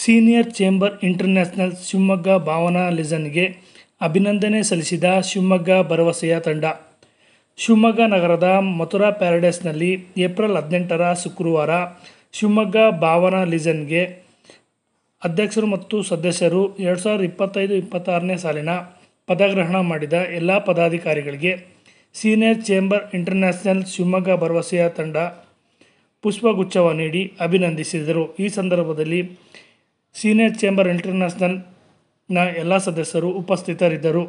Senior chamber international Shivamogga Bhavana ಲಿಜನ್ಗೆ ಅಭಿನಂದನೆ ಸಲ್ಲಿಸಿದ ಶಿವಮೊಗ್ಗ ಭರವಸೆಯ ತಂಡ. ಶಿವಮೊಗ್ಗ ನಗರದ ಮಥುರಾ ಪ್ಯಾರಡೈಸ್ನಲ್ಲಿ ಏಪ್ರಿಲ್ 18ರ ಶುಕ್ರವಾರ ಶಿವಮೊಗ್ಗ ಭಾವನಾ ಲಿಜನ್ಗೆ ಅಧ್ಯಕ್ಷರು ಮತ್ತು ಸದಸ್ಯರು 2025-26ನೇ ಸಾಲಿನ ಪದಗ್ರಹಣ ಮಾಡಿದ ಎಲ್ಲ ಪದಾಧಿಕಾರಿಗಳಿಗೆ ಸೀನಿಯರ್ ಚೇಂಬರ್ ಇಂಟರ್ನ್ಯಾಷನಲ್ ಶಿವಮೊಗ್ಗ ಭರವಸೆಯ ತಂಡ ಪುಷ್ಪಗುಚ್ಛವನ್ನು ನೀಡಿ ಅಭಿನಂದಿಸಿದರು. ಈ ಸಂದರ್ಭದಲ್ಲಿ ಸೀನಿಯರ್ ಚೇಂಬರ್ ಇಂಟರ್ನ್ಯಾಷನಲ್ನ ಎಲ್ಲ ಸದಸ್ಯರು ಉಪಸ್ಥಿತರಿದ್ದರು.